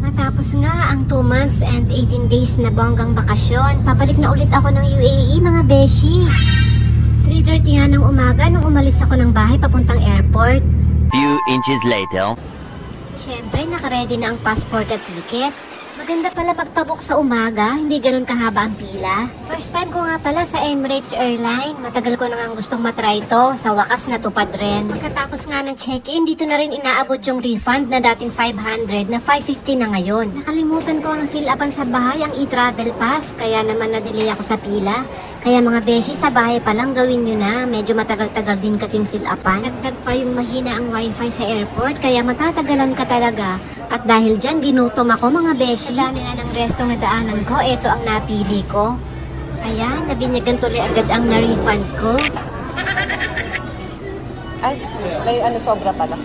Matapos nga ang 2 months and 18 days na bonggang bakasyon, papalik na ulit ako ng UAE mga beshi. 3:30 nga ng umaga nung umalis ako ng bahay papuntang airport. Few inches later. Siyempre, nakaready na ang passport at ticket. Maganda pala pagpabook sa umaga, hindi ganun kahaba ang pila. First time ko nga pala sa Emirates Airline. Matagal ko na nga gustong matry ito, sa wakas natupad rin. Pagkatapos nga ng check-in, dito na rin inaabot yung refund na dating 500 na 550 na ngayon. Nakalimutan ko ang fill-upan sa bahay ang e-travel pass, kaya naman na-delay ako sa pila. Kaya mga beshi, sa bahay pa lang gawin nyo na, medyo matagal-tagal din kasing fill-upan. Nagdag pa yung mahina ang wifi sa airport, kaya matatagalan ka talaga. At dahil dyan, ginutom ako mga beshi. Dami nga ng restong nadaanan ko, ito ang napili ko. Ayan, nabinyagan tuloy agad ang na-refund ko. Ay, may sobra pala.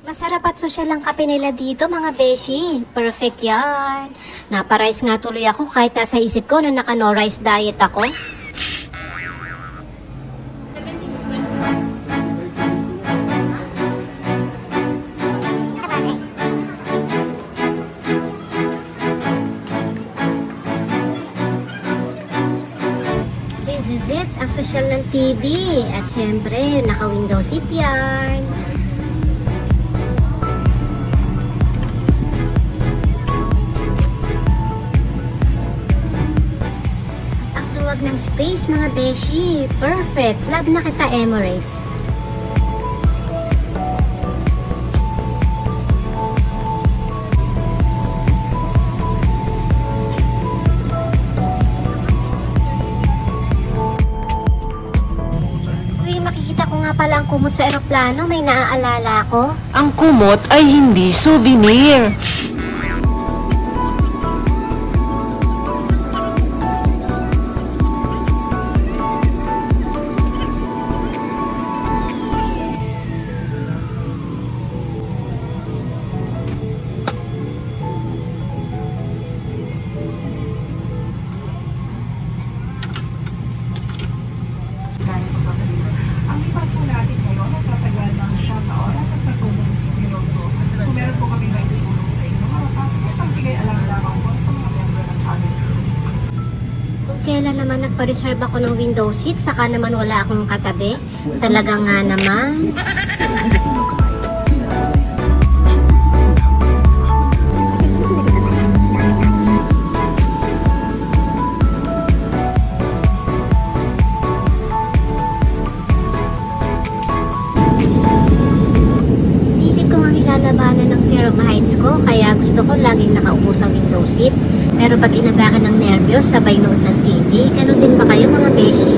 Masarap at sosyal ang kape nila dito mga beshi. Perfect yan. Naparice nga tuloy ako kahit nasa isip ko na naka-no rice diet ako. This is it, ang sosyal ng TV. At syempre, naka-window seat yan. Ang luwag ng space mga beshi. Perfect. Love na kita, Emirates. Makikita ko nga pala ang kumot sa eroplano, may naaalala ko. Ang kumot ay hindi souvenir. Ang iba po natin ngayon ay tatagal ng 7 oras at 30 minuto. Kung meron po kami may tutulong sa inyo, pagbigay alam lamang po sa mga member ng aming crew. Kung kailan naman nagpa-reserve ako ng window seat, saka naman wala akong katabi. Talaga nga naman. Lalabanan ng fear of heights ko, kaya gusto ko laging nakaupo sa window seat. Pero pag inadakan ng nervyos, sabay nood ng TV. Ganun din ba kayo mga beshi?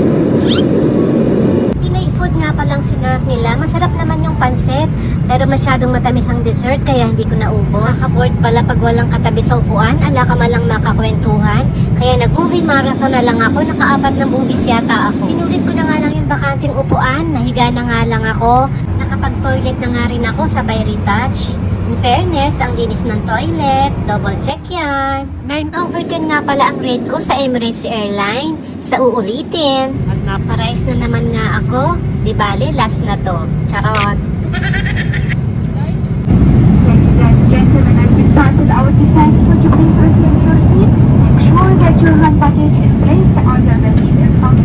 Pinoy food nga palang sinerve nila. Masarap naman yung pansit, pero masyadong matamis ang dessert, kaya hindi ko naubos. Nakaka-board pala pag walang katabi sa upuan, ala ka malang makakwentuhan. Kaya nag-movie marathon na lang ako, naka-4 na movies yata ako. Sinulit ko na nga lang yung bakanting upuan, nahiga na nga lang ako. Nakapag-toilet na nga rin ako, sabay retouch. In fairness, ang linis ng toilet, double check yan. 9/10 nga pala ang rate ko sa Emirates Airline. Sa uulitin. At naparice na naman nga ako. Di bale, last na to. Charot. Ladies and gentlemen, as we started our descent, would you please resume your seat? Ensure that your hand baggage is placed on the receiver.